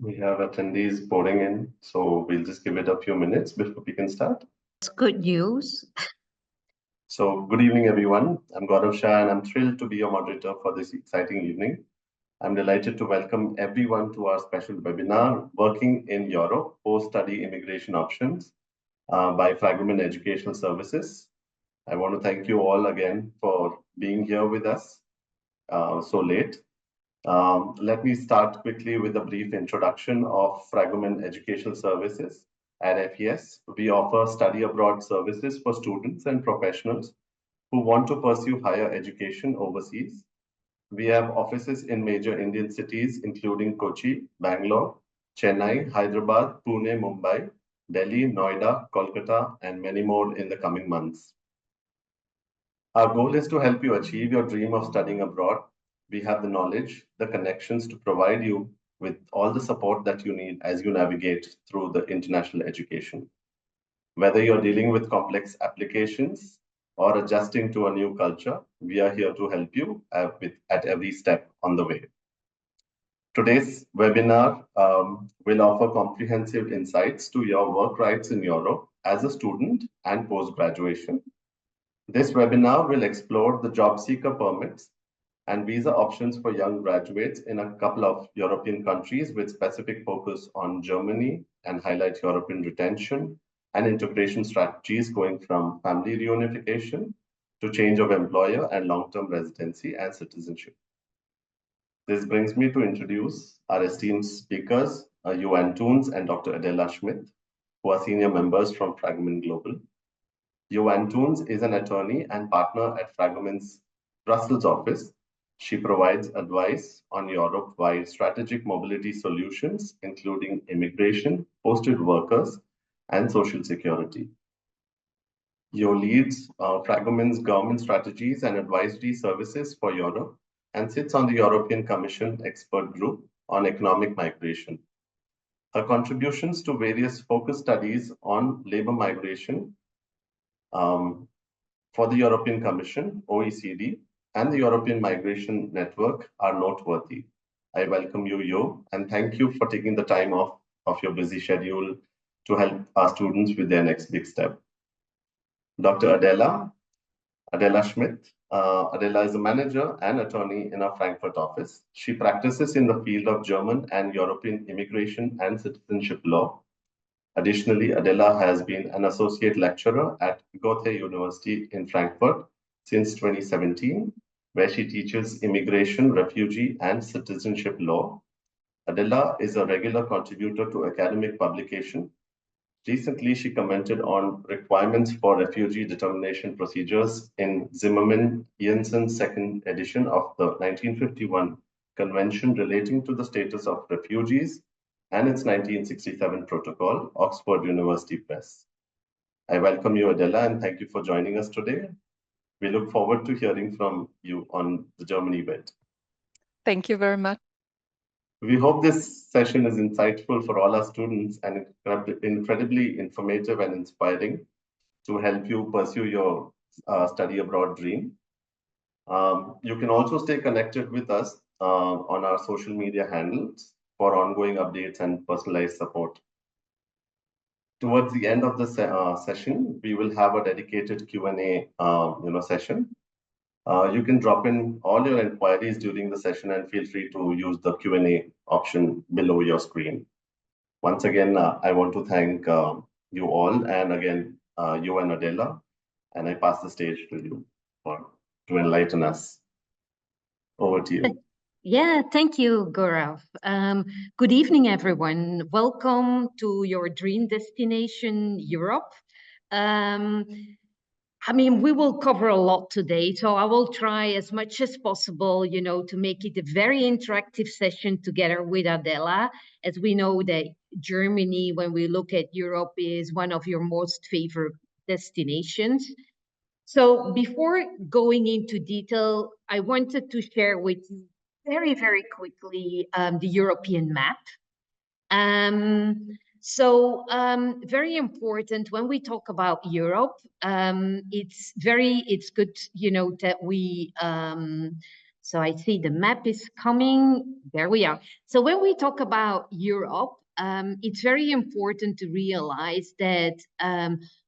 We have attendees pouring in, so we'll just give it a few minutes before we can start. It's good news. So, good evening, everyone. I'm Gaurav Shah, and I'm thrilled to be your moderator for this exciting evening. I'm delighted to welcome everyone to our special webinar, Working in Europe, Post-Study Immigration Options by Fragomen Educational Services. I want to thank you all again for being here with us so late. Let me start quickly with a brief introduction of Fragomen Educational Services. At FES, we offer study abroad services for students and professionals who want to pursue higher education overseas. We have offices in major Indian cities, including Kochi, Bangalore, Chennai, Hyderabad, Pune, Mumbai, Delhi, Noida, Kolkata, and many more in the coming months. Our goal is to help you achieve your dream of studying abroad. We have the knowledge, the connections to provide you with all the support that you need as you navigate through the international education. Whether you're dealing with complex applications or adjusting to a new culture, we are here to help you at every step on the way. Today's webinar will offer comprehensive insights to your work rights in Europe as a student and post-graduation. This webinar will explore the job seeker permits and visa options for young graduates in a couple of European countries with specific focus on Germany and highlight European retention and integration strategies going from family reunification to change of employer and long-term residency and citizenship. This brings me to introduce our esteemed speakers, Johan Toons and Dr. Adela Schmidt, who are senior members from Fragomen Global. Johan Toons is an attorney and partner at Fragomen's Brussels office. She provides advice on Europe-wide strategic mobility solutions, including immigration, posted workers, and social security. Jo leads Fragomen's government strategies and advisory services for Europe and sits on the European Commission expert group on economic migration. Her contributions to various focus studies on labor migration for the European Commission, OECD, and the European Migration Network are noteworthy. I welcome you, Jo, and thank you for taking the time off of your busy schedule to help our students with their next big step. Dr. Adela Schmidt. Adela is a manager and attorney in our Frankfurt office. She practices in the field of German and European immigration and citizenship law. Additionally, Adela has been an associate lecturer at Goethe University in Frankfurt since 2017, where she teaches immigration, refugee, and citizenship law. Adela is a regular contributor to academic publication. Recently, she commented on requirements for refugee determination procedures in Zimmermann Jensen's second edition of the 1951 Convention relating to the status of refugees and its 1967 protocol, Oxford University Press. I welcome you, Adela, and thank you for joining us today. We look forward to hearing from you on the Germany bit. Thank you very much. We hope this session is insightful for all our students and incredibly informative and inspiring to help you pursue your study abroad dream. You can also stay connected with us on our social media handles for ongoing updates and personalized support. Towards the end of the session, we will have a dedicated Q&A session. You can drop in all your inquiries during the session and feel free to use the Q&A option below your screen. Once again, I want to thank you all and again, you and Adela, and I pass the stage to you to enlighten us. Over to you. Yeah, thank you, Gaurav. Good evening, everyone. Welcome to your dream destination, Europe. I mean, we will cover a lot today, so I will try as much as possible, to make it a very interactive session together with Adela, as we know that Germany, when we look at Europe, is one of your most favored destinations. So before going into detail, I wanted to share with you very, very quickly the European map. Very important when we talk about Europe, it's good, that we So I see the map is coming. There we are. So when we talk about Europe, it's very important to realize that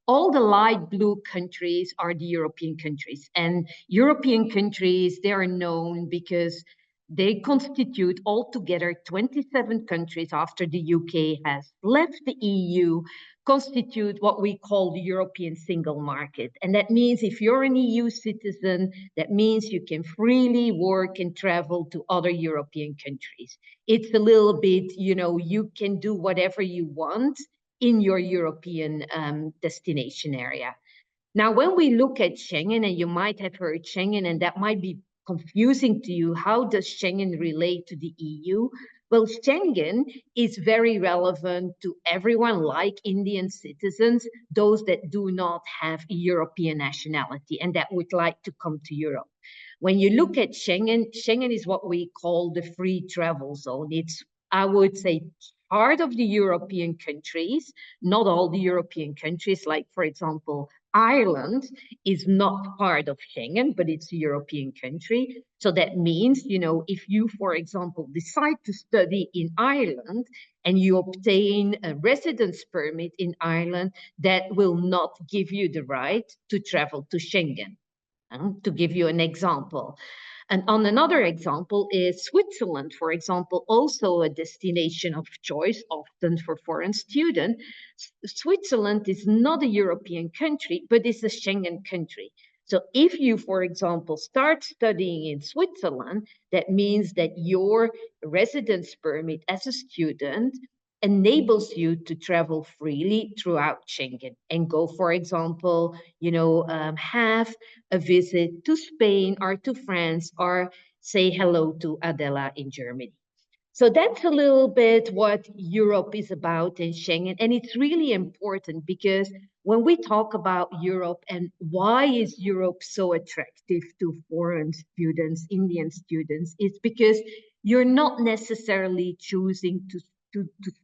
all the light blue countries are the European countries. And European countries, they are known because they constitute altogether 27 countries after the UK has left the EU, constitute what we call the European single market. And that means if you're an EU citizen, that means you can freely work and travel to other European countries. It's a little bit, you can do whatever you want in your European destination area. Now, when we look at Schengen, and you might have heard Schengen, and that might be confusing to you, how does Schengen relate to the EU? Well, Schengen is very relevant to everyone, like Indian citizens, those that do not have a European nationality and that would like to come to Europe. When you look at Schengen, Schengen is what we call the free travel zone. It's, I would say, part of the European countries, not all the European countries, like, for example, Ireland is not part of Schengen, but it's a European country. So that means, if you, for example, decide to study in Ireland and you obtain a residence permit in Ireland, that will not give you the right to travel to Schengen. To give you an example. And on another example is Switzerland, for example, also a destination of choice, often for foreign students. Switzerland is not a European country, but it's a Schengen country. So if you, for example, start studying in Switzerland, that means that your residence permit as a student enables you to travel freely throughout Schengen and go, for example, have a visit to Spain or to France or say hello to Adela in Germany. So that's a little bit what Europe is about in Schengen. And it's really important because when we talk about Europe and why is Europe so attractive to foreign students, Indian students, it's because you're not necessarily choosing to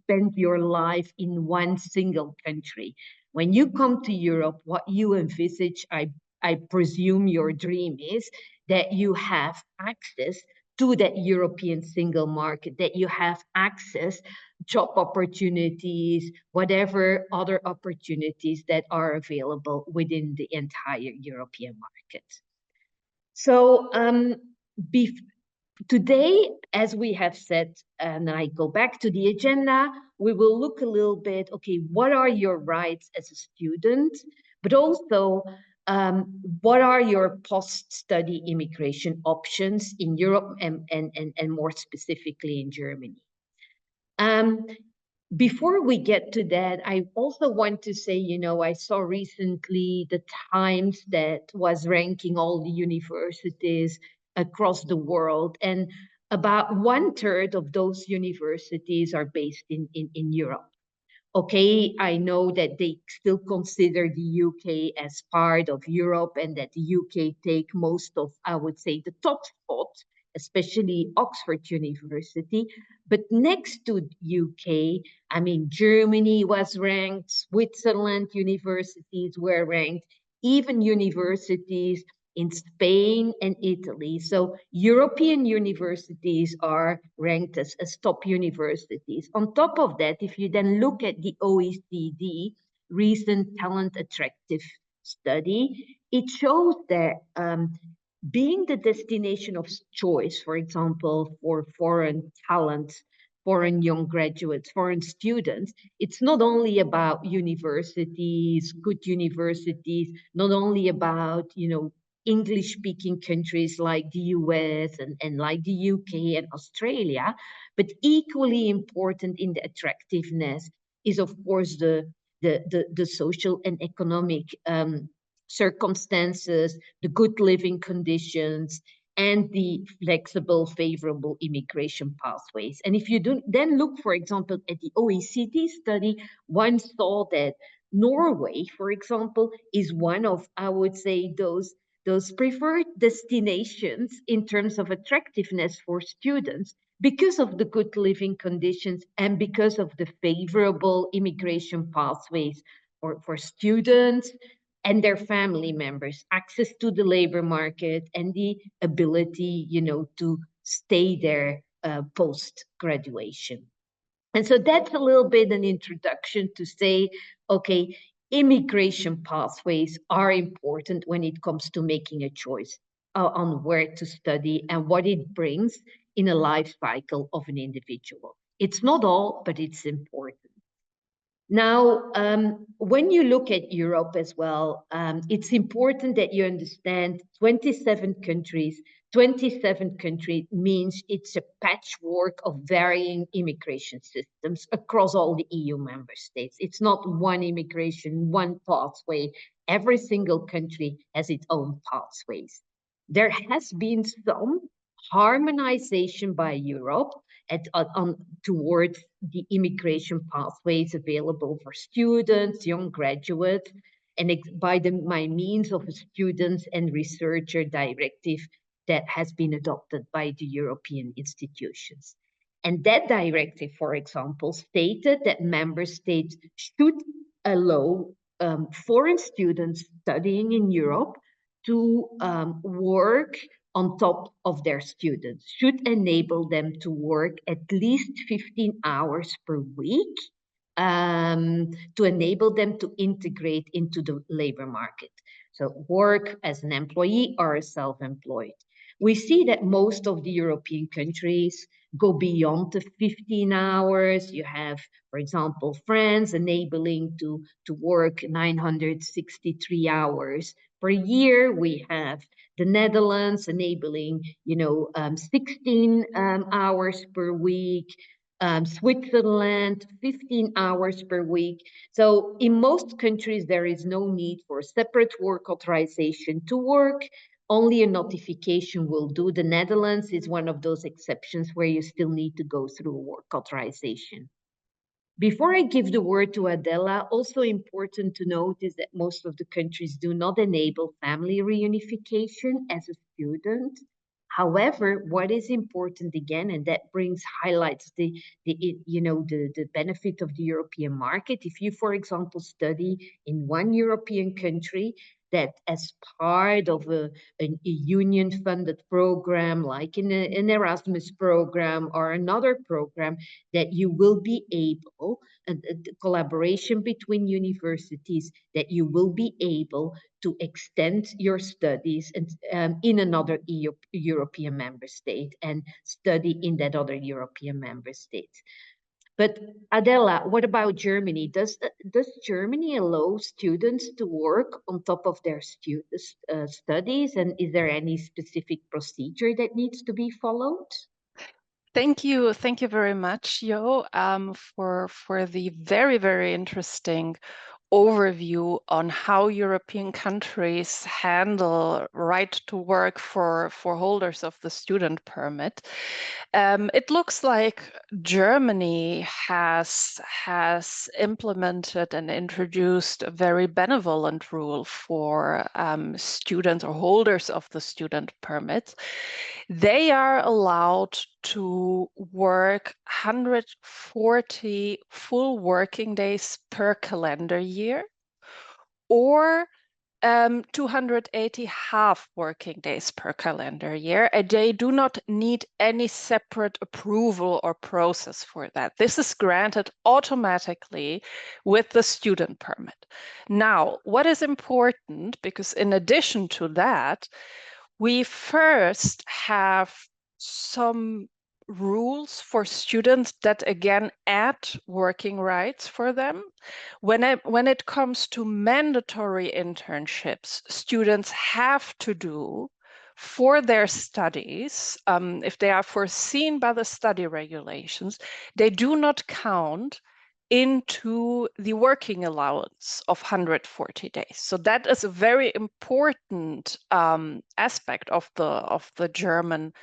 spend your life in one single country. When you come to Europe, what you envisage, I presume your dream is that you have access to that European single market, that you have access, job opportunities, whatever other opportunities that are available within the entire European market. So today, as we have said, and I go back to the agenda, we will look a little bit, okay, what are your rights as a student, but also what are your post-study immigration options in Europe and more specifically in Germany? Before we get to that, I also want to say, I saw recently the Times that was ranking all the universities across the world, and about 1/3 of those universities are based in Europe. Okay, I know that they still consider the UK as part of Europe and that the UK take most of, I would say, the top spot, especially Oxford University. But next to UK, I mean, Germany was ranked, Switzerland universities were ranked, even universities in Spain and Italy. So European universities are ranked as top universities. On top of that, if you then look at the OECD recent talent attractive study, it shows that being the destination of choice, for example, for foreign talent, foreign young graduates, foreign students, it's not only about universities, good universities, not only about, English-speaking countries like the US and like the UK and Australia, but equally important in the attractiveness is, of course, the social and economic circumstances, the good living conditions, and the flexible, favorable immigration pathways. And if you then look, for example, at the OECD study, one saw that Norway, for example, is one of, I would say, those preferred destinations in terms of attractiveness for students because of the good living conditions and because of the favorable immigration pathways for students and their family members access to the labor market and the ability, to stay there post-graduation. And so that's a little bit an introduction to say, okay, immigration pathways are important when it comes to making a choice on where to study and what it brings in a life cycle of an individual. It's not all, but it's important. Now, when you look at Europe as well, it's important that you understand 27 countries. 27 countries means it's a patchwork of varying immigration systems across all the EU member states. It's not one immigration, one pathway. Every single country has its own pathways. There has been some harmonization by Europe towards the immigration pathways available for students, young graduates, and by means of a students and researcher directive that has been adopted by the European institutions. And that directive, for example, stated that member states should allow foreign students studying in Europe to work on top of their students, should enable them to work at least 15 hours per week to enable them to integrate into the labor market. So work as an employee or self-employed. We see that most of the European countries go beyond the 15 hours. You have, for example, France enabling to work 963 hours per year. We have the Netherlands enabling, 16 hours per week. Switzerland, 15 hours per week. So in most countries, there is no need for separate work authorization to work. Only a notification will do. The Netherlands is one of those exceptions where you still need to go through a work authorization. Before I give the word to Adela, also important to note is that most of the countries do not enable family reunification as a student. However, what is important again, and that highlights the benefit of the European market. If you, for example, study in one European country, that as part of a union-funded program, like in an Erasmus program or another program, that you will be able, the collaboration between universities, that you will be able to extend your studies and in another European member state and study in that other European member state. But Adela, what about Germany? Does Germany allow students to work on top of their studies? And is there any specific procedure that needs to be followed? Thank you very much, Jo, for the very, very interesting overview on how European countries handle right to work for holders of the student permit. It looks like Germany has implemented and introduced a very benevolent rule for students or holders of the student permits. They are allowed to work 140 full working days per calendar year, or 280 half working days per calendar year. And they do not need any separate approval or process for that. This is granted automatically with the student permit. Now, what is important, because in addition to that, we first have some rules for students that again add working rights for them. When it comes to mandatory internships, students have to do for their studies, if they are foreseen by the study regulations, they do not count into the working allowance of 140 days. So that is a very important aspect of the German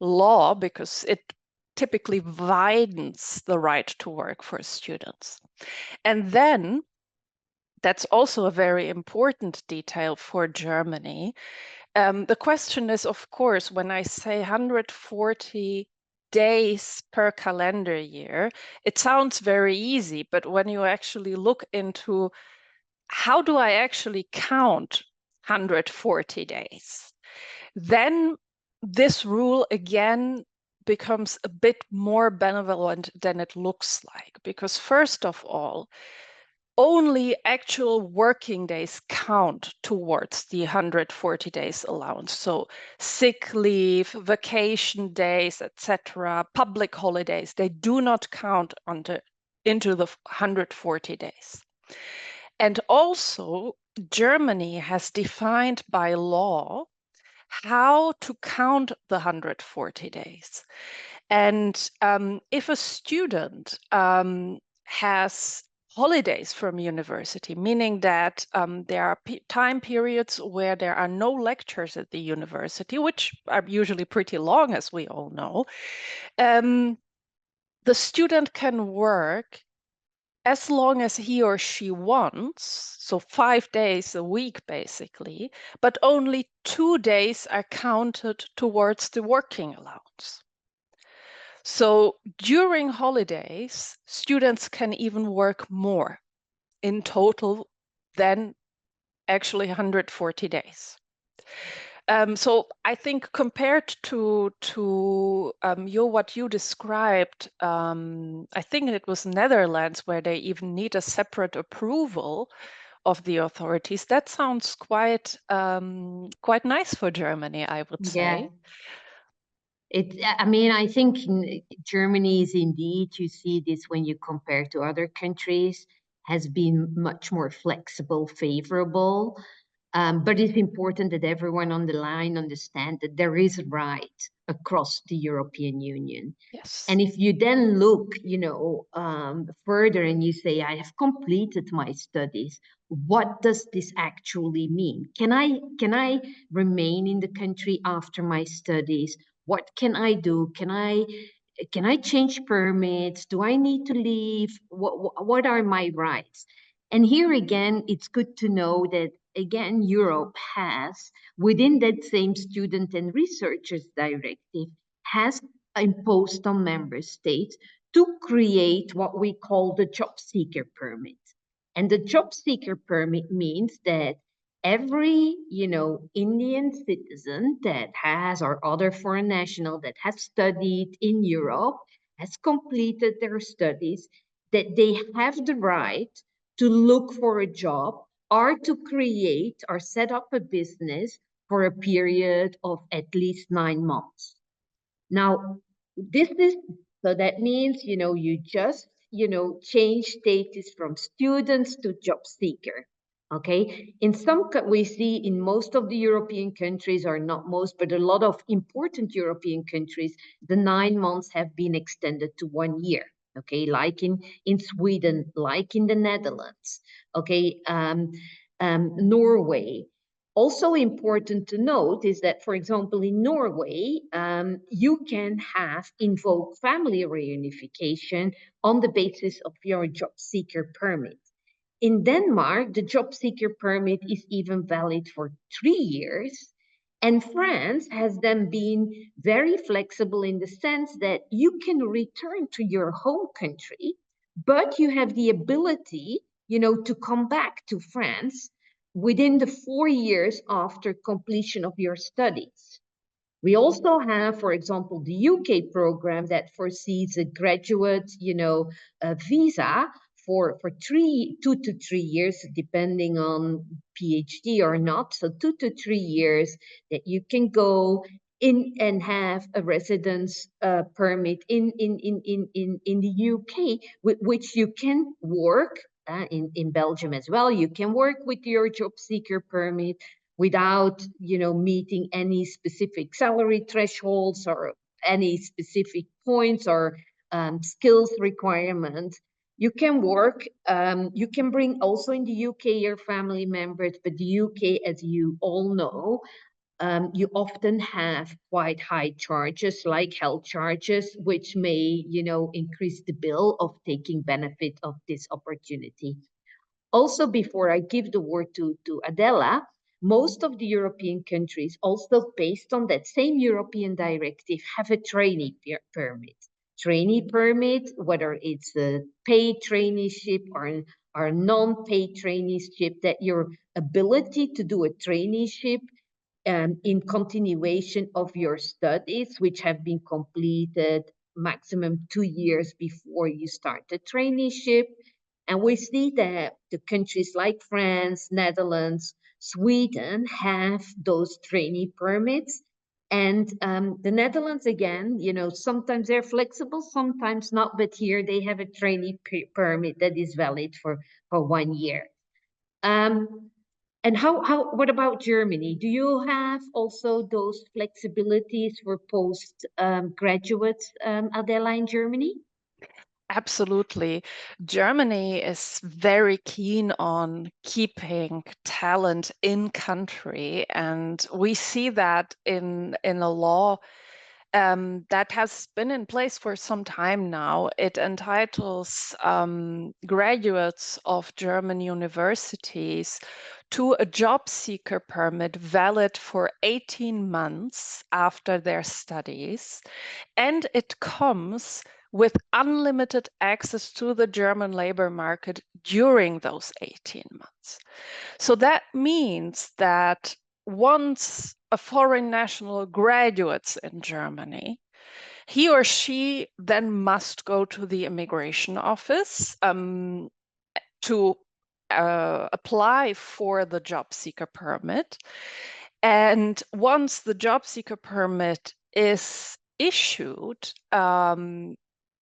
law, because it typically widens the right to work for students. And then that's also a very important detail for Germany. The question is, of course, when I say 140 days per calendar year, it sounds very easy, but when you actually look into how do I actually count 140 days? Then this rule again becomes a bit more benevolent than it looks like, because first of all, only actual working days count towards the 140 days allowance. So sick leave, vacation days, etc., public holidays, they do not count into the 140 days. And also, Germany has defined by law how to count the 140 days. And if a student has holidays from university, meaning that there are time periods where there are no lectures at the university, which are usually pretty long, as we all know, the student can work as long as he or she wants, so 5 days a week basically, but only 2 days are counted towards the working allowance. So during holidays, students can even work more in total than actually 140 days. So I think compared to what you described, I think it was Netherlands where they even need a separate approval of the authorities. That sounds quite nice for Germany, I would say. I mean, I think Germany is indeed, you see this when you compare to other countries, has been much more flexible, favorable. But it's important that everyone on the line understand that there is a right across the European Union. Yes. And if you then look, further and you say, I have completed my studies, what does this actually mean? Can I remain in the country after my studies? What can I do? Can I change permits? Do I need to leave? What are my rights? And here again, it's good to know that, again, Europe has, within that same Student and Researchers Directive, has imposed on member states to create what we call the job seeker permit. And the job seeker permit means that every, Indian citizen that has, or other foreign national that has studied in Europe, has completed their studies, that they have the right to look for a job or to create or set up a business for a period of at least 9 months. Now, so that means, you just, change status from students to job seeker. Okay. We see in most of the European countries, or not most, but a lot of important European countries, the 9 months have been extended to 1 year. Okay. Like in Sweden, like in the Netherlands. Okay. Norway. Also important to note is that, for example, in Norway, you can invoke family reunification on the basis of your job seeker permit. In Denmark, the job seeker permit is even valid for 3 years. And France has then been very flexible in the sense that you can return to your home country, but you have the ability, to come back to France within the 4 years after completion of your studies. We also have, for example, the UK program that foresees a graduate, visa for 2 to 3 years, depending on PhD or not. So 2 to 3 years that you can go in and have a residence permit in the UK, with which you can work. In Belgium as well, you can work with your job seeker permit without, meeting any specific salary thresholds or any specific points or skills requirements. You can work. You can bring also in the UK your family members, but the UK, as you all know, you often have quite high charges, like health charges, which may, increase the bill of taking benefit of this opportunity. Also, before I give the word to Adela, most of the European countries, also based on that same European directive, have a trainee permit. Trainee permit, whether it's a paid traineeship or are non-paid traineeship, that your ability to do a traineeship in continuation of your studies, which have been completed maximum 2 years before you start the traineeship. And we see that the countries like France, Netherlands, Sweden have those trainee permits. And the Netherlands, again, you know, sometimes they're flexible, sometimes not, but here they have a trainee permit that is valid for 1 year. And what about Germany? Do you have also those flexibilities for post graduates, Adela, in Germany? Absolutely. Germany is very keen on keeping talent in country, and we see that in a law that has been in place for some time now. It entitles graduates of German universities to a job seeker permit valid for 18 months after their studies, and it comes with unlimited access to the German labor market during those 18 months. So that means that once a foreign national graduates in Germany, he or she then must go to the immigration office to apply for the job seeker permit. And once the job seeker permit is issued,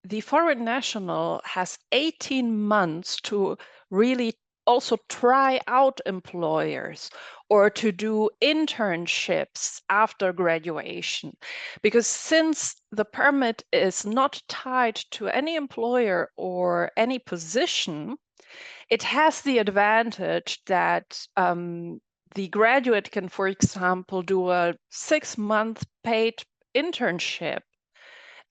the foreign national has 18 months to really also try out employers or to do internships after graduation. Because since the permit is not tied to any employer or any position, it has the advantage that the graduate can, for example, do a 6-month paid internship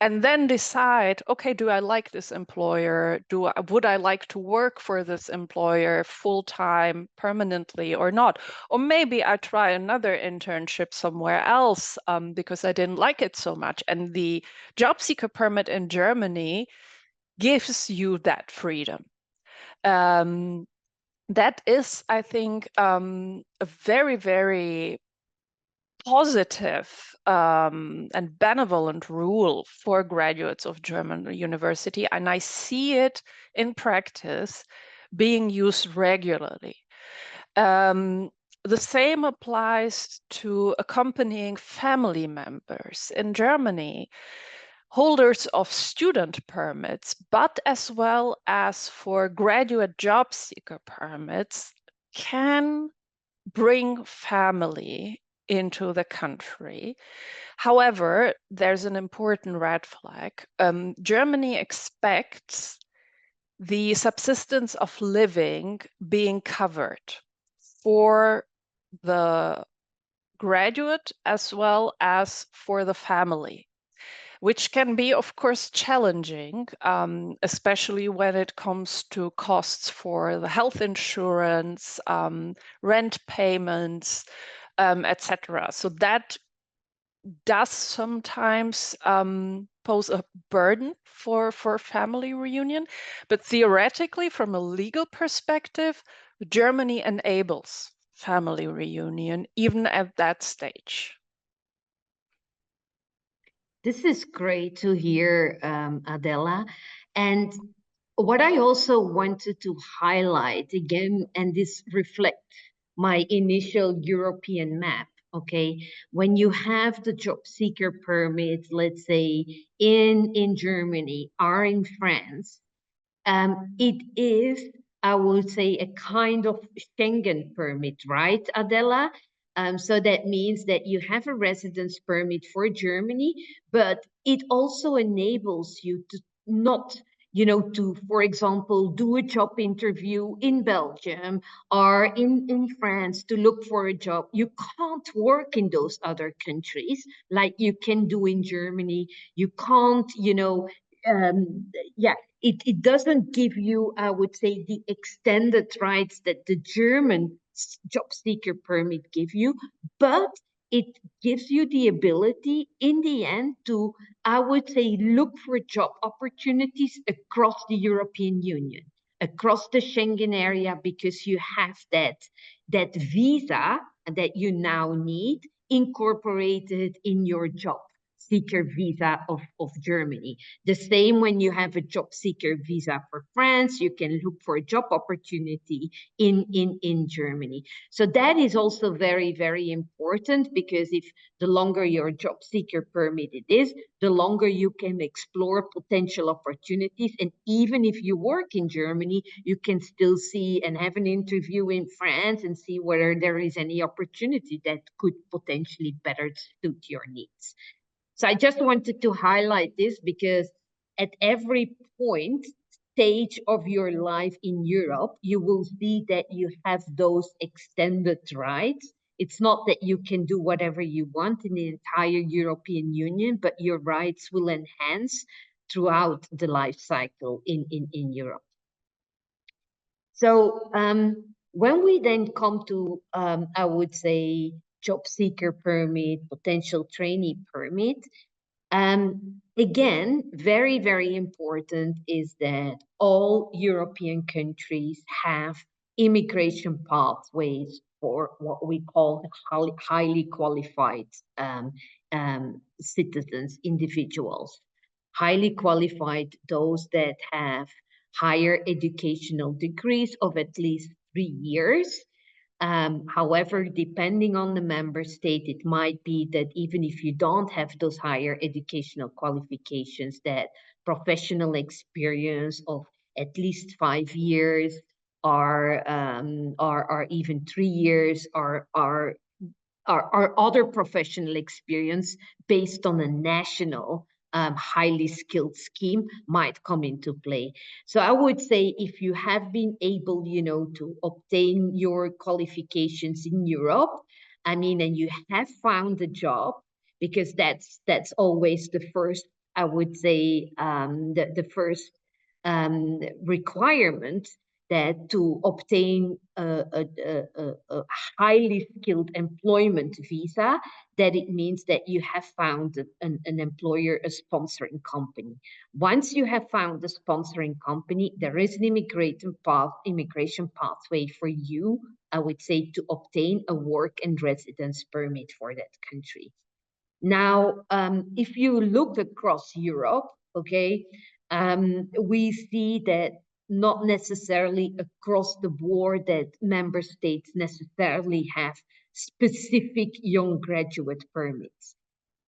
and then decide, okay, do I like this employer? Would I like to work for this employer full-time, permanently or not? Or maybe I try another internship somewhere else because I didn't like it so much. And the job seeker permit in Germany gives you that freedom. That is, I think, a very, very positive and benevolent rule for graduates of German university, and I see it in practice being used regularly. The same applies to accompanying family members. In Germany, holders of student permits, but as well as for graduate job seeker permits, can bring family into the country. However, there's an important red flag. Germany expects the subsistence of living being covered for the graduate as well as for the family, which can be, of course, challenging, especially when it comes to costs for the health insurance, rent payments, etc. So that does sometimes pose a burden for family reunion. But theoretically, from a legal perspective, Germany enables family reunion even at that stage. This is great to hear, Adela. And what I also wanted to highlight again, and this reflects my initial European map, okay? When you have the job seeker permit, let's say in Germany or in France, it is, I would say, a kind of Schengen permit, right, Adela? So that means that you have a residence permit for Germany, but it also enables you to not, you know, to, for example, do a job interview in Belgium or in France to look for a job. You can't work in those other countries like you can do in Germany. You can't, you know, yeah, it doesn't give you, I would say, the extended rights that the German job seeker permit give you, but it gives you the ability in the end to, I would say, look for job opportunities across the European Union. across the Schengen area because you have that visa that you now need incorporated in your job seeker visa of Germany. The same when you have a job seeker visa for France, you can look for a job opportunity in Germany. So that is also very, very important, because if the longer your job seeker permit it is, the longer you can explore potential opportunities. And even if you work in Germany, you can still see and have an interview in France and see whether there is any opportunity that could potentially better suit your needs. So I just wanted to highlight this, because at every stage of your life in Europe, you will see that you have those extended rights. It's not that you can do whatever you want in the entire European Union, but your rights will enhance throughout the life cycle in Europe. So when we then come to, I would say, job seeker permit, potential trainee permit, again, very, very important is that all European countries have immigration pathways for what we call highly qualified citizens, individuals. Highly qualified, those that have higher educational degrees of at least 3 years. However, depending on the member state, it might be that even if you don't have those higher educational qualifications, that professional experience of at least 5 years or even 3 years or other professional experience based on a national highly skilled scheme might come into play. So I would say, if you have been able, to obtain your qualifications in Europe, and you have found a job, because that's always the first, I would say, the first requirement, that to obtain a highly skilled employment visa, that it means that you have found an employer, a sponsoring company. Once you have found a sponsoring company, there is an immigration pathway for you, I would say, to obtain a work and residence permit for that country. Now, if you look across Europe, okay, we see that not necessarily across the board that member states necessarily have specific young graduate permits.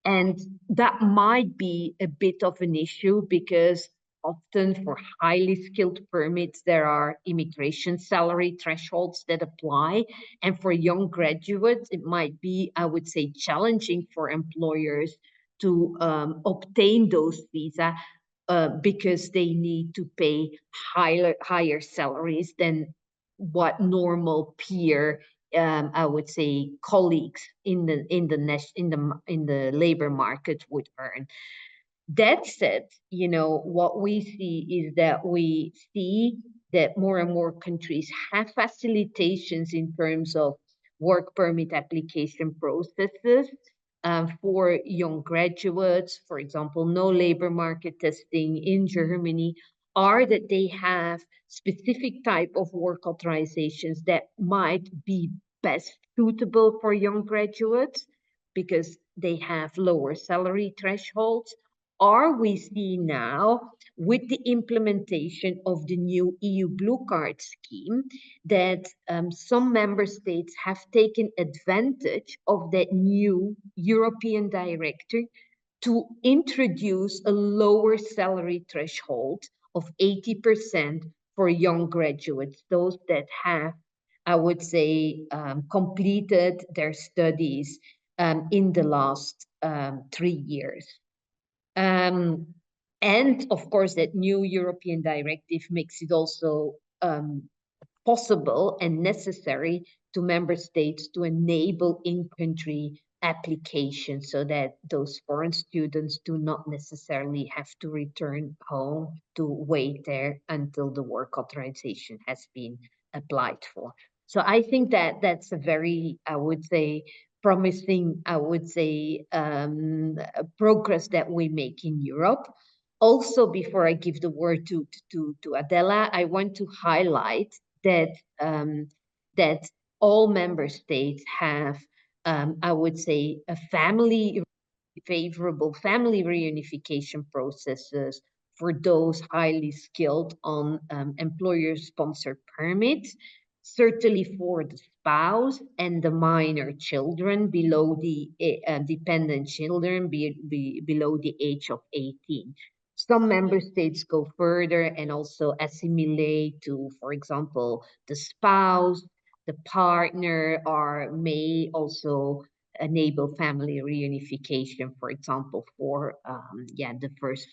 And that might be a bit of an issue, because often for highly skilled permits, there are immigration salary thresholds that apply. And for young graduates, it might be, I would say, challenging for employers to obtain those visas, because they need to pay higher salaries than what normal peer, I would say, colleagues in the labor market would earn. That said, what we see is that we see that more and more countries have facilitations in terms of work permit application processes for young graduates. For example, no labor market testing in Germany, or that they have specific type of work authorizations that might be best suitable for young graduates because they have lower salary thresholds. Or we see now, with the implementation of the new EU Blue Card scheme, that some member states have taken advantage of that new European directive to introduce a lower salary threshold of 80% for young graduates, those that have, I would say, completed their studies in the last 3 years. And of course, that new European directive makes it also possible and necessary to member states to enable in-country applications, so that those foreign students do not necessarily have to return home to wait there until the work authorization has been applied for. So I think that that's a very, I would say, promising, progress that we make in Europe. Also, before I give the word to Adela, I want to highlight that that all member states have, I would say, a favorable family reunification processes for those highly skilled on employer-sponsored permits, certainly for the spouse and the minor children below the dependent children below the age of 18. Some member states go further and also assimilate to, for example, the spouse, the partner, or may also enable family reunification, for example, for the first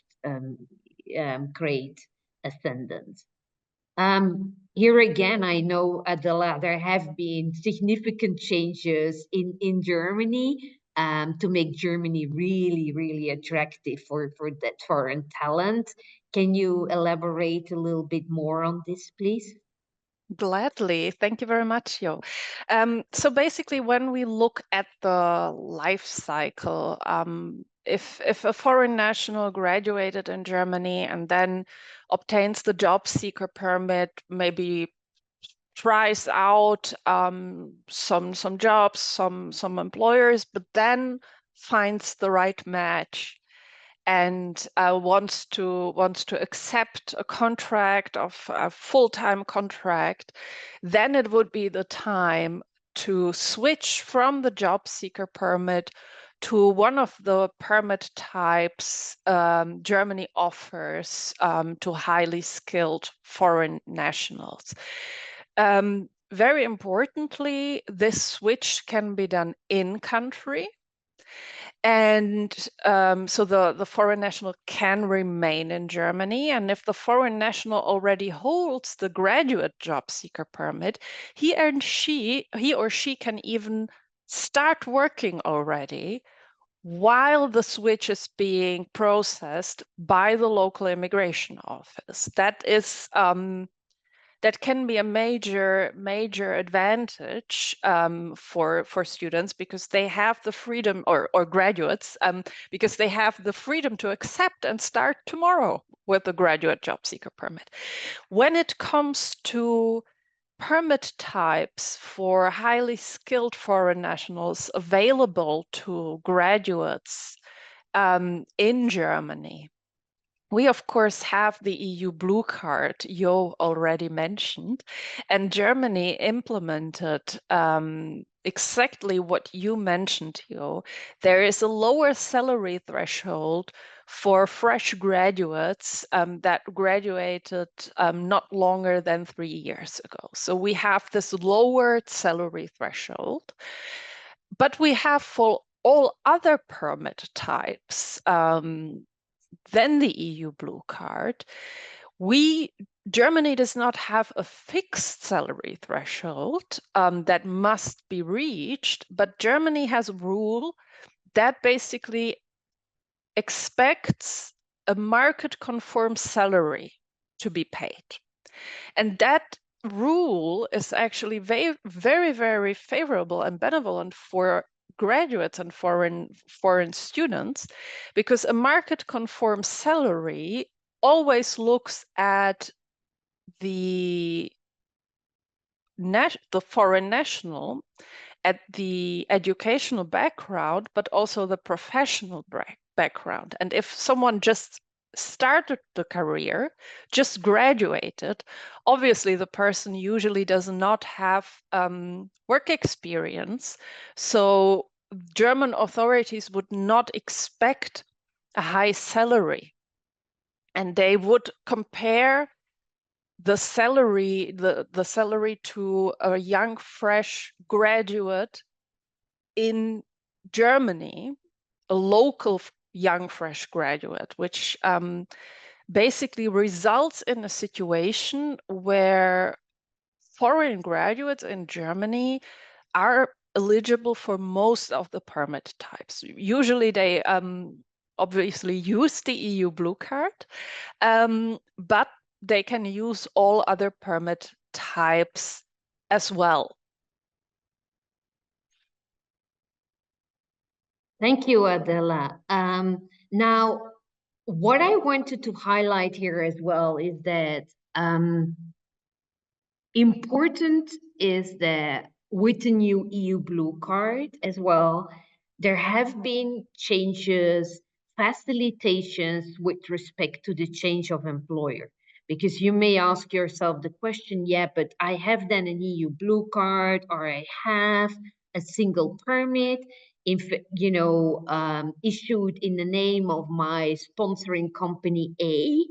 grade ascendants. Here again, I know, Adela, there have been significant changes in Germany to make Germany really, really attractive for that foreign talent. Can you elaborate a little bit more on this, please? Gladly. Thank you very much, Jo. So basically, when we look at the life cycle, if a foreign national graduated in Germany and then obtains the job seeker permit, maybe tries out some jobs, some employers, but then finds the right match and wants to accept a contract of a full-time contract, then it would be the time to switch from the job seeker permit to one of the permit types Germany offers to highly skilled foreign nationals. Very importantly, this switch can be done in country. And so the foreign national can remain in Germany. And if the foreign national already holds the graduate job seeker permit, he or she can even start working already while the switch is being processed by the local immigration office. That can be a major advantage for students, because they have the freedom, or graduates, because they have the freedom to accept and start tomorrow with the graduate job seeker permit. When it comes to permit types for highly skilled foreign nationals available to graduates in Germany, we, of course, have the EU Blue Card Jo already mentioned, and Germany implemented exactly what you mentioned, Jo. There is a lower salary threshold for fresh graduates that graduated not longer than 3 years ago. So we have this lowered salary threshold, but we have for all other permit types than the EU Blue Card, Germany does not have a fixed salary threshold that must be reached, but Germany has a rule that basically expects a market-conform salary to be paid. And that rule is actually very, very favorable and benevolent for graduates and foreign students, because a market conform salary always looks at the foreign national, at the educational background, but also the professional background. And if someone just started the career, just graduated, obviously the person usually does not have work experience. So German authorities would not expect a high salary, and they would compare the salary to a young, fresh graduate in Germany, a local young, fresh graduate, which basically results in a situation where foreign graduates in Germany are eligible for most of the permit types. Usually they obviously use the EU Blue Card, but they can use all other permit types as well. Thank you, Adela. Now, what I wanted to highlight here as well is that important is that with the new EU Blue Card as well, there have been changes, facilitations with respect to the change of employer. Because you may ask yourself the question, yeah, but I have then an EU Blue Card, or I have a single permit, issued in the name of my sponsoring company A.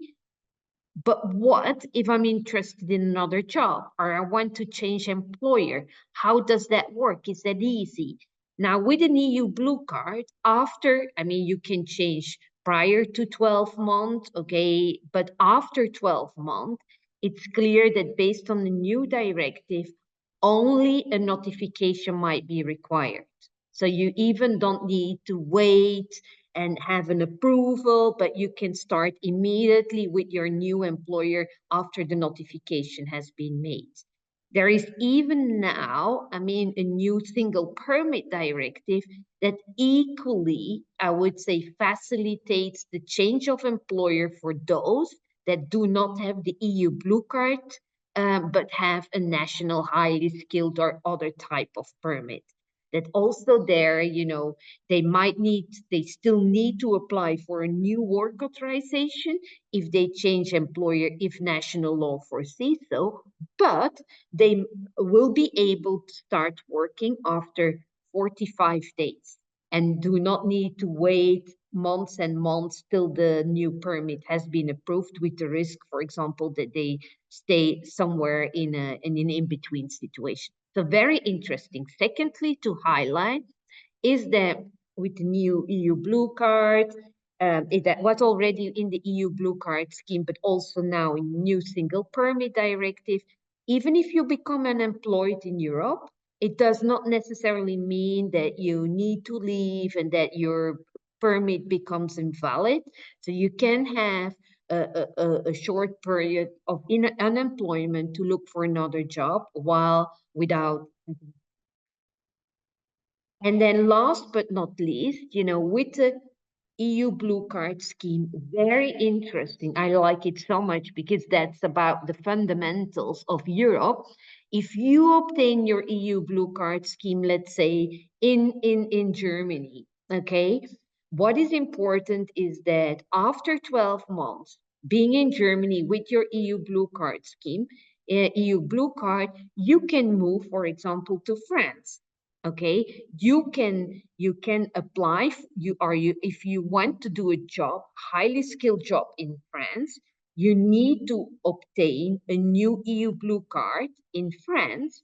But what if I'm interested in another job, or I want to change employer? How does that work? Is that easy? Now, with an EU Blue Card, you can change prior to 12 months, okay? But after 12 months, it's clear that based on the new directive, only a notification might be required. So you even don't need to wait and have an approval, but you can start immediately with your new employer after the notification has been made. There is even now, a new single permit directive that equally, I would say, facilitates the change of employer for those that do not have the EU Blue Card, but have a national highly skilled or other type of permit. That also there, they still need to apply for a new work authorization if they change employer, if national law foresees so, but they will be able to start working after 45 days and do not need to wait months and months till the new permit has been approved, with the risk, for example, that they stay somewhere in an in-between situation. So very interesting. Secondly, to highlight is that with the new EU Blue Card, that was already in the EU Blue Card scheme, but also now in new single permit directive, even if you become unemployed in Europe, it does not necessarily mean that you need to leave and that your permit becomes invalid. So you can have a short period of unemployment to look for another job while without. And then last but not least, with the EU Blue Card scheme, very interesting. I like it so much because that's about the fundamentals of Europe. If you obtain your EU Blue Card scheme, let's say in Germany, okay, what is important is that after 12 months being in Germany with your EU Blue Card scheme, EU Blue Card, you can move, for example, to France. Okay, you can apply. If you want to do a job, highly skilled job in France, you need to obtain a new EU Blue Card in France,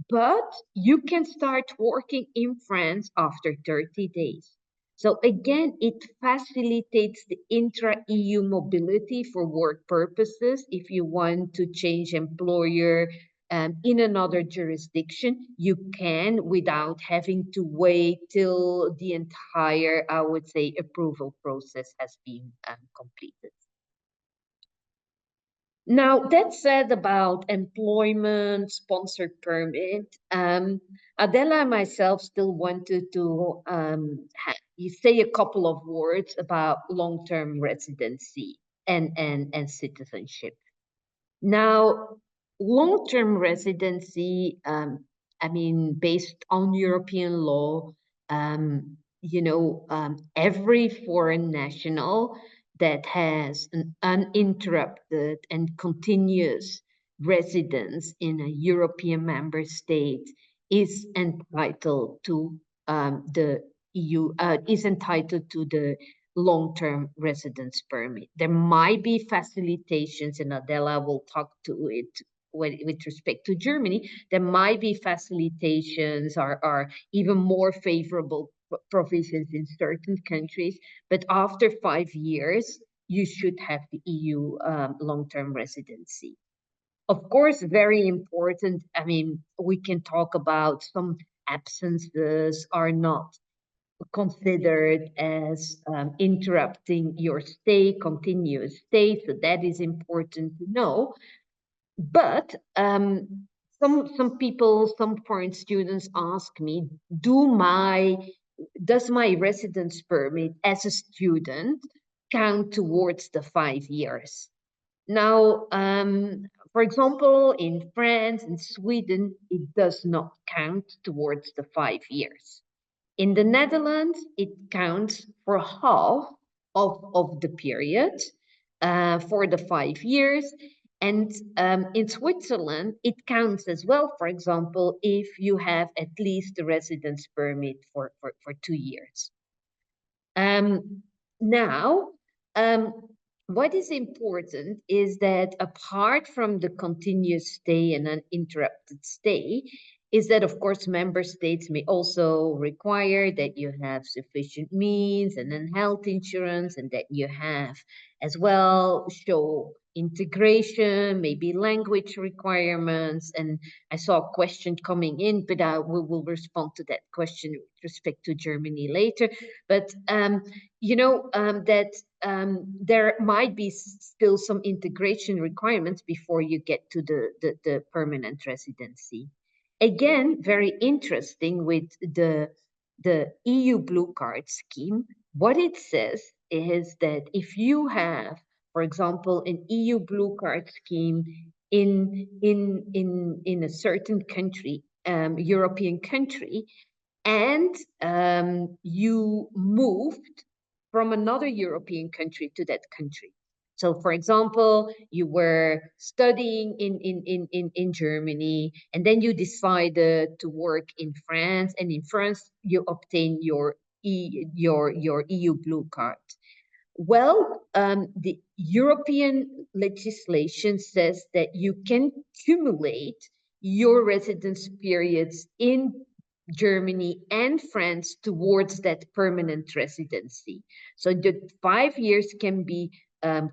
but you can start working in France after 30 days. So again, it facilitates the intra-EU mobility for work purposes. If you want to change employer in another jurisdiction, you can without having to wait till the entire, I would say, approval process has been completed. Now, that said about employment, sponsored permit, Adela and myself still wanted to say a couple of words about long-term residency and citizenship. Now, long-term residency, based on European law, every foreign national that has an uninterrupted and continuous residence in a European member state is entitled to the long-term residence permit. There might be facilitations, and Adela will talk to it with respect to Germany. There might be facilitations or even more favorable provisions in certain countries, but after 5 years, you should have the EU long-term residency. Of course, very important. We can talk about some absences are not considered as interrupting your continuous stay. So that is important to know. But some people, some foreign students ask me, does my residence permit as a student count towards the 5 years. Now, for example, in France and Sweden, it does not count towards the 5 years. In the Netherlands, it counts for half of the period for the 5 years. And in Switzerland, it counts as well, for example, if you have at least a residence permit for 2 years. Now, what is important is that apart from the continuous stay and uninterrupted stay, is that, of course, member states may also require that you have sufficient means and then health insurance, and that you have as well show integration, maybe language requirements. And I saw a question coming in, but we will respond to that question with respect to Germany later. But you know that there might be still some integration requirements before you get to the permanent residency. Again, very interesting with the EU Blue Card scheme. What it says is that if you have, for example, an EU Blue Card scheme in a certain country, European country, and you moved from another European country to that country. So, for example, you were studying in Germany, and then you decided to work in France, and in France you obtain your EU Blue Card. Well, the European legislation says that you can cumulate your residence periods in Germany and France towards that permanent residency. So the 5 years can be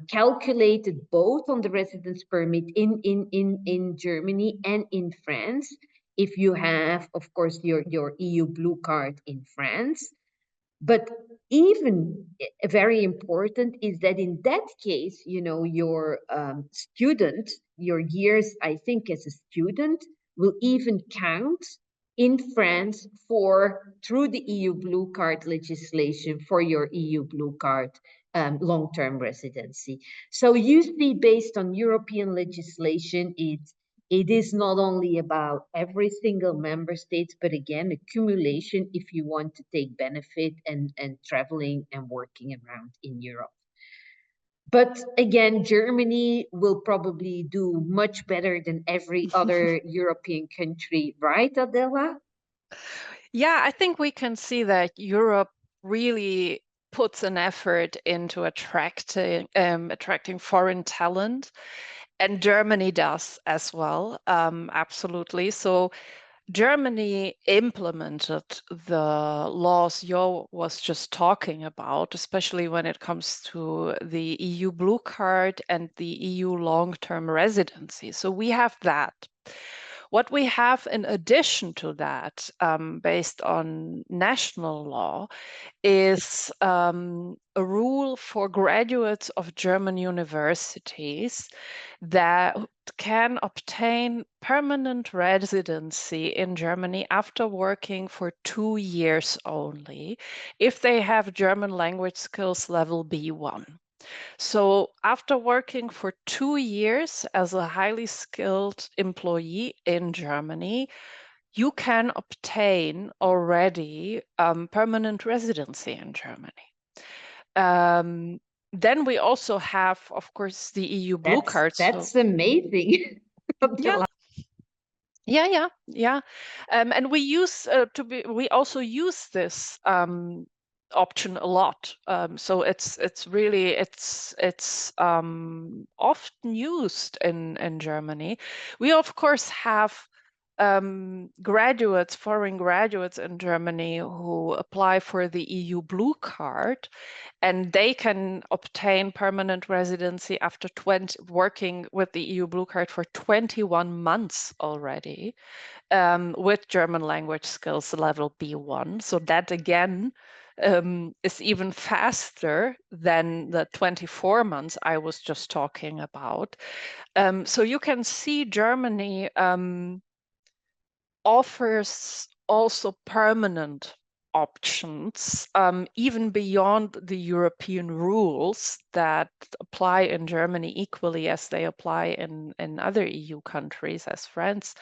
calculated both on the residence permit in Germany and in France. If you have, of course, your EU Blue Card in France. But even very important is that in that case, you know, your student, your years, I think, as a student will even count in France through the EU Blue Card legislation for your EU Blue Card long-term residency. So you see, based on European legislation, it is not only about every single member state, but again, accumulation if you want to take benefit and traveling and working around in Europe. But again, Germany will probably do much better than every other European country, right, Adela? Yeah, I think we can see that Europe really puts an effort into attracting foreign talent, and Germany does as well, absolutely. So Germany implemented the laws Jo was just talking about, especially when it comes to the EU Blue Card and the EU long-term residency. So we have that. What we have in addition to that, based on national law, is a rule for graduates of German universities that can obtain permanent residency in Germany after working for 2 years only, if they have German language skills level B1. So after working for 2 years as a highly skilled employee in Germany, you can obtain already permanent residency in Germany. Then we also have, of course, the EU Blue Card. That's amazing. Yeah. And we also use this option a lot. So it's really often used in Germany. We of course have foreign graduates in Germany who apply for the EU Blue Card, and they can obtain permanent residency after working with the EU Blue Card for 21 months already, with German language skills level B1. So that again is even faster than the 24 months I was just talking about. So you can see Germany offers also permanent options, even beyond the European rules that apply in Germany equally as they apply in other EU countries, as France,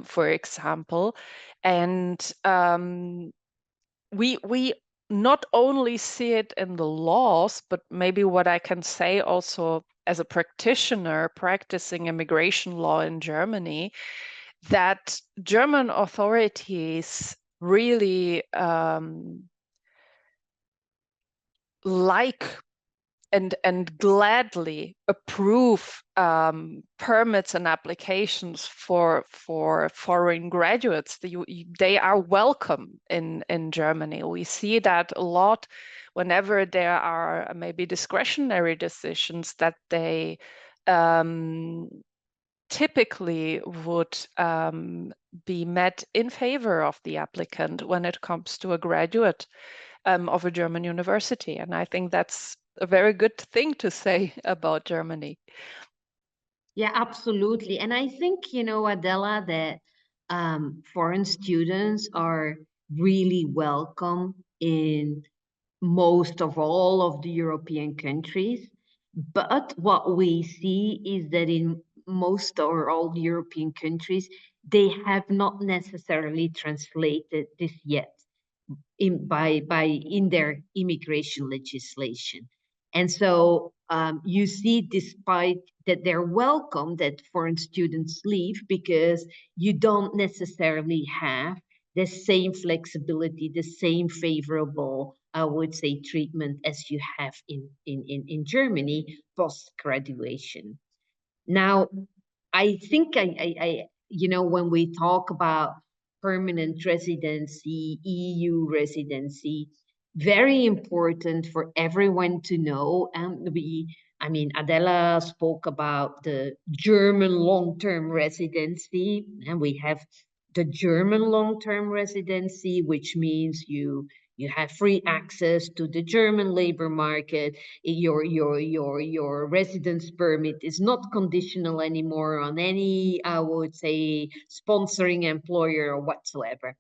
for example. And we not only see it in the laws, but maybe what I can say also as a practitioner practicing immigration law in Germany, that German authorities really like and gladly approve permits and applications for foreign graduates. They are welcome in Germany. We see that a lot whenever there are maybe discretionary decisions that they typically would be met in favor of the applicant when it comes to a graduate of a German university. And I think that's a very good thing to say about Germany. Yeah, absolutely. And I think, Adela, that foreign students are really welcome in most of all of the European countries. But what we see is that in most or all the European countries, they have not necessarily translated this yet in their immigration legislation. And so you see, despite that they're welcome that foreign students leave, because you don't necessarily have the same flexibility, the same favorable, I would say, treatment as you have in Germany post-graduation. Now, I think when we talk about permanent residency, EU residency, very important for everyone to know. Adela spoke about the German long-term residency, and we have the German long-term residency, which means you have free access to the German labor market. Your residence permit is not conditional anymore on any, I would say, sponsoring employer or whatsoever.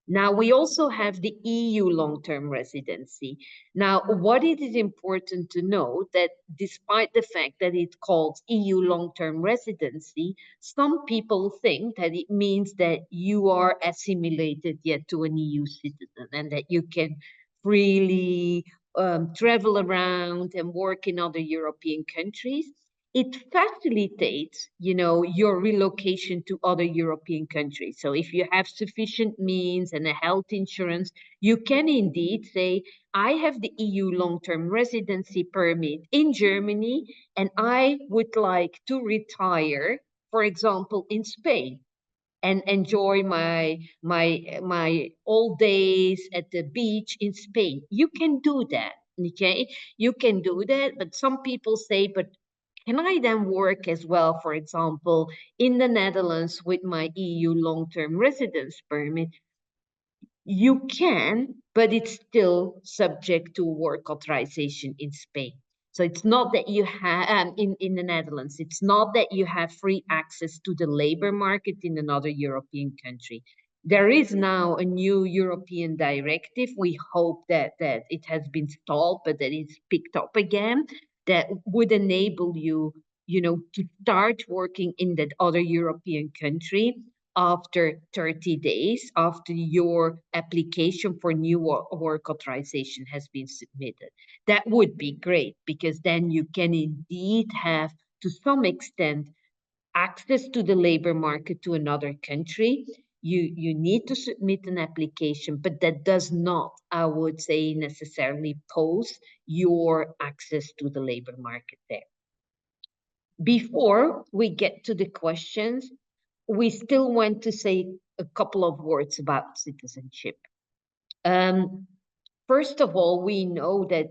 Now, we also have the EU long-term residency. Now, what it is important to know that despite the fact that it's called EU long-term residency, some people think that it means that you are assimilated yet to an EU citizen and that you can freely travel around and work in other European countries. It facilitates, your relocation to other European countries. So if you have sufficient means and a health insurance, you can indeed say, I have the EU long-term residency permit in Germany, and I would like to retire, for example, in Spain, and enjoy my old days at the beach in Spain. You can do that, okay? You can do that, but some people say, but can I then work as well, for example, in the Netherlands with my EU long-term residence permit? You can, but it's still subject to work authorization in Spain. So it's not that you have, in the Netherlands, it's not that you have free access to the labor market in another European country. There is now a new European directive. We hope that it has been stalled, but that it's picked up again, that would enable you, to start working in that other European country after 30 days after your application for new work authorization has been submitted. That would be great, because then you can indeed have, to some extent, access to the labor market to another country. You need to submit an application, but that does not, I would say, necessarily pose your access to the labor market there. Before we get to the questions, we still want to say a couple of words about citizenship. First of all, we know that,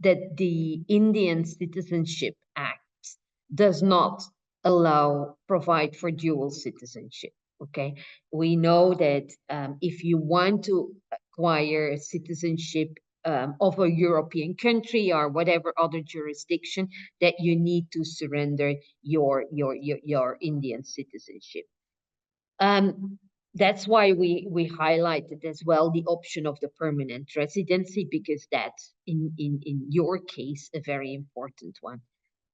that the Indian Citizenship Act does not provide for dual citizenship. Okay, we know that if you want to acquire citizenship of a European country or whatever other jurisdiction, that you need to surrender your Indian citizenship. That's why we highlighted as well the option of the permanent residency, because that's in your case a very important one.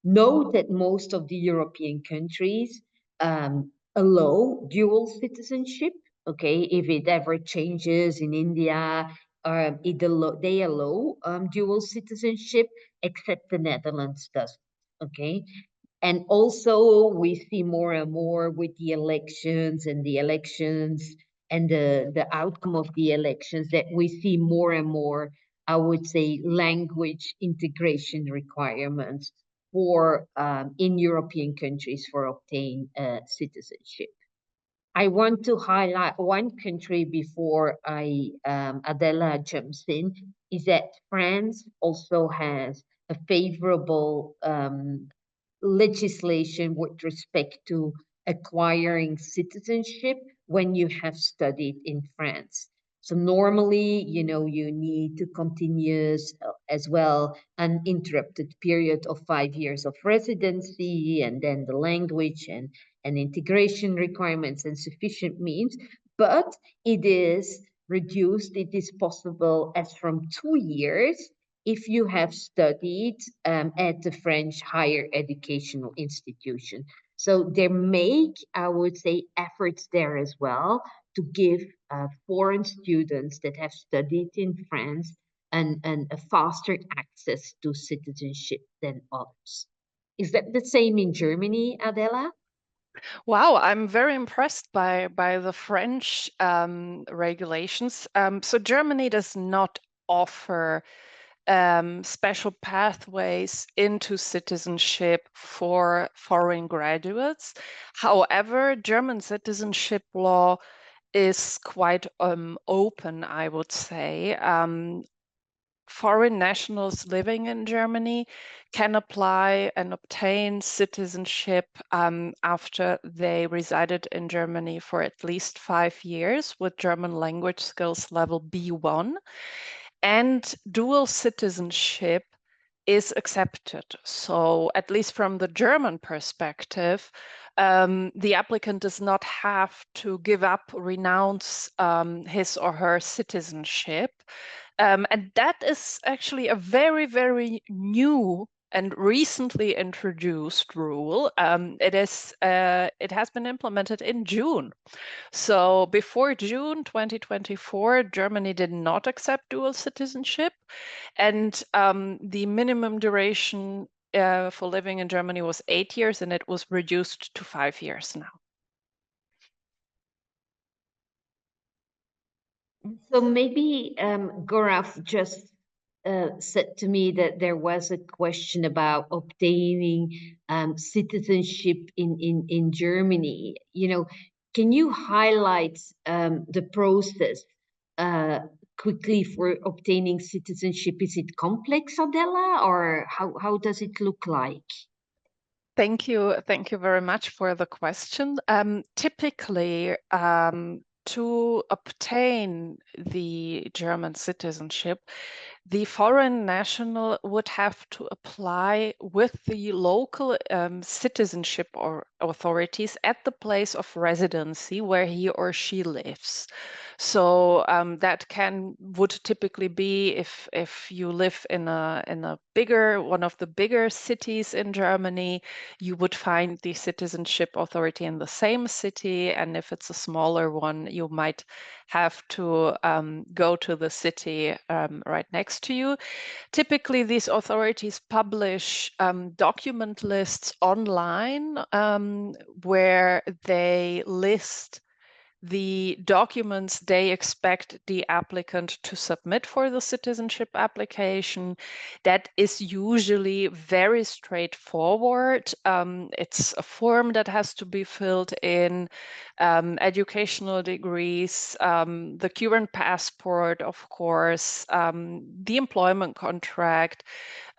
Note that most of the European countries allow dual citizenship. Okay, if it ever changes in India, they allow dual citizenship, except the Netherlands doesn't. Okay, and also we see more and more with the elections and the outcome of the elections that we see more and more, I would say, language integration requirements for in European countries for obtain citizenship. I want to highlight one country before Adela jumps in, is that France also has a favorable legislation with respect to acquiring citizenship when you have studied in France. So normally, you know, you need to continue as well an interrupted period of 5 years of residency, and then the language and integration requirements and sufficient means. But it is reduced. It is possible as from 2 years if you have studied at the French higher educational institution. So there make, I would say, efforts there as well to give foreign students that have studied in France and a faster access to citizenship than others. Is that the same in Germany, Adela? Wow, I'm very impressed by the French regulations. So Germany does not offer special pathways into citizenship for foreign graduates. However, German citizenship law is quite open, I would say. Foreign nationals living in Germany can apply and obtain citizenship after they resided in Germany for at least 5 years with German language skills level B1. And dual citizenship is accepted. So, at least from the German perspective, the applicant does not have to give up, renounce his or her citizenship. And that is actually a very, very new and recently introduced rule. It has been implemented in June. So before June 2024, Germany did not accept dual citizenship, and the minimum duration for living in Germany was 8 years, and it was reduced to 5 years now. So maybe Gaurav just said to me that there was a question about obtaining citizenship in Germany. You know, can you highlight the process quickly for obtaining citizenship? Is it complex, Adela, or how does it look like? Thank you very much for the question. Typically, to obtain the German citizenship, the foreign national would have to apply with the local citizenship or authorities at the place of residency where he or she lives. So that would typically be if you live in a bigger one of the bigger cities in Germany, you would find the citizenship authority in the same city, and if it's a smaller one, you might have to go to the city right next to you. Typically, these authorities publish document lists online where they list the documents they expect the applicant to submit for the citizenship application. That is usually very straightforward. It's a form that has to be filled in, educational degrees, the current passport, of course, the employment contract,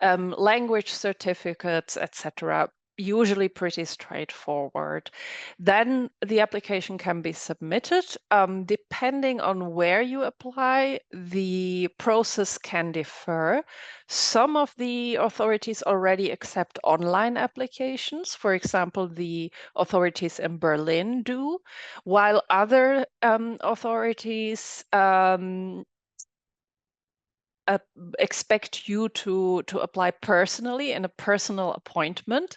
language certificates, etc. usually pretty straightforward. Then the application can be submitted. Depending on where you apply, the process can differ. Some of the authorities already accept online applications. For example, the authorities in Berlin do, while other authorities expect you to apply personally in a personal appointment.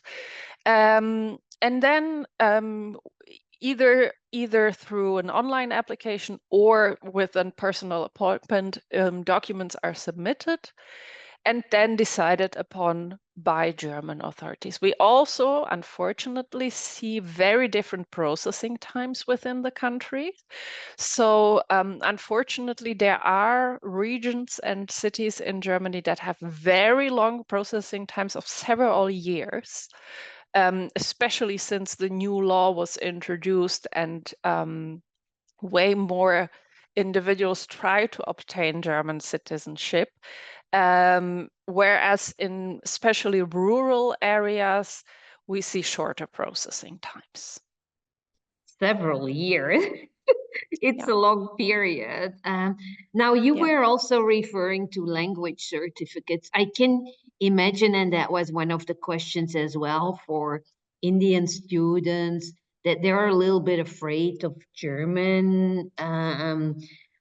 And then either through an online application or with a personal appointment, documents are submitted and then decided upon by German authorities. We also, unfortunately, see very different processing times within the country. So unfortunately, there are regions and cities in Germany that have very long processing times of several years, especially since the new law was introduced and way more individuals try to obtain German citizenship. Whereas in especially rural areas, we see shorter processing times. Several years. It's a long period. Now, you were also referring to language certificates. I can imagine, and that was one of the questions as well for Indian students, that they're a little bit afraid of German.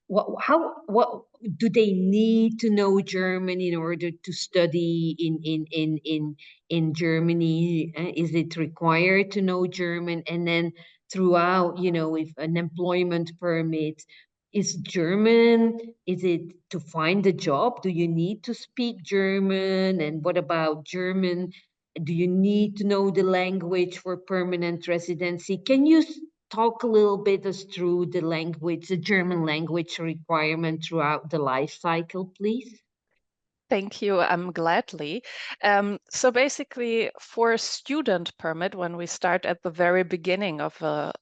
What do they need to know German in order to study in Germany? Is it required to know German? And then throughout, if an employment permit is German, is it to find a job? Do you need to speak German? And what about German? Do you need to know the language for permanent residency? Can you talk a little bit us through the German language requirement throughout the life cycle, please? Thank you, gladly. So basically, for a student permit, when we start at the very beginning of the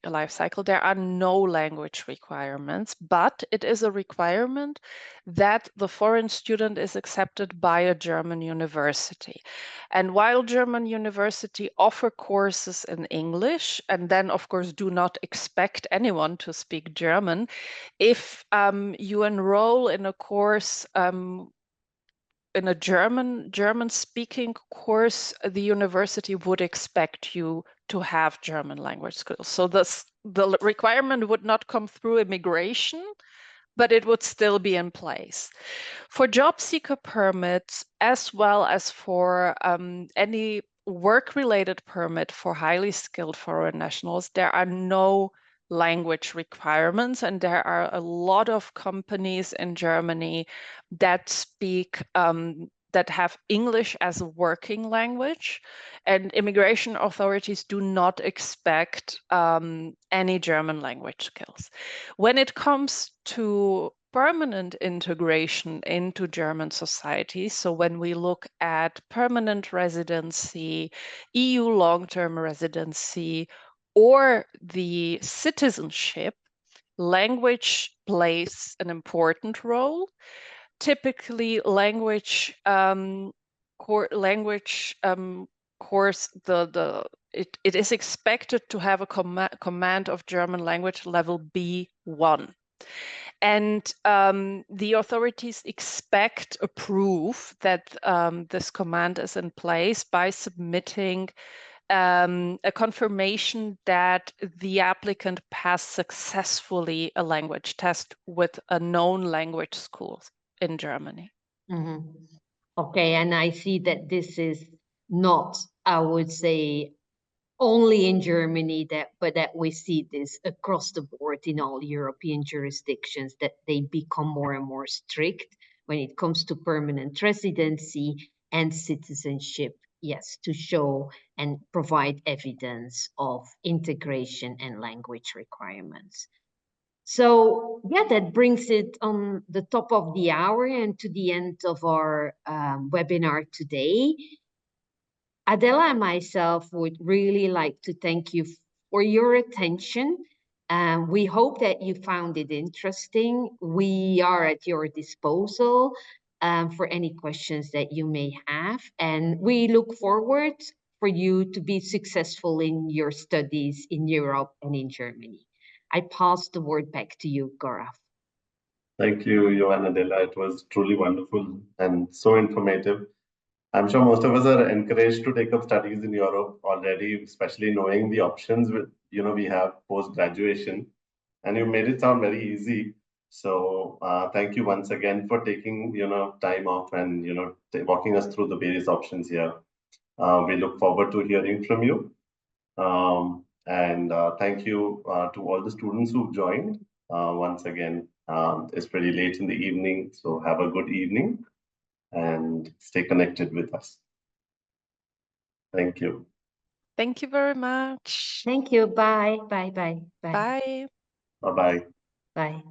life cycle, there are no language requirements, but it is a requirement that the foreign student is accepted by a German university. And while German university offer courses in English, and then of course do not expect anyone to speak German, if you enroll in a course in a German speaking course, the university would expect you to have German language skills. So the requirement would not come through immigration, but it would still be in place. For job seeker permits, as well as for any work-related permit for highly skilled foreign nationals, there are no language requirements, and there are a lot of companies in Germany that speak that have English as a working language, and immigration authorities do not expect any German language skills. When it comes to permanent integration into German society, so when we look at permanent residency, EU long-term residency, or the citizenship, language plays an important role. Typically, language course, it is expected to have a command of German language level B1. And the authorities expect a proof that this command is in place by submitting a confirmation that the applicant passed successfully a language test with a known language school in Germany. Mm-hmm. Okay, and I see that this is not, I would say, only in Germany, but that we see this across the board in all European jurisdictions, that they become more and more strict when it comes to permanent residency and citizenship, yes, to show and provide evidence of integration and language requirements. So yeah, that brings it on the top of the hour and to the end of our webinar today. Adela and myself would really like to thank you for your attention. We hope that you found it interesting. We are at your disposal for any questions that you may have. And we look forward for you to be successful in your studies in Europe and in Germany. I pass the word back to you, Gaurav. Thank you, Joanna Della. It was truly wonderful and so informative. I'm sure most of us are encouraged to take up studies in Europe already, especially knowing the options we have post graduation. And you made it sound very easy. So thank you once again for taking time off and walking us through the various options here. We look forward to hearing from you. And thank you to all the students who've joined. Once again, it's pretty late in the evening, so have a good evening and stay connected with us. Thank you. Thank you very much. Thank you. Bye. Bye. Bye. Bye. Bye. Bye-bye. Bye.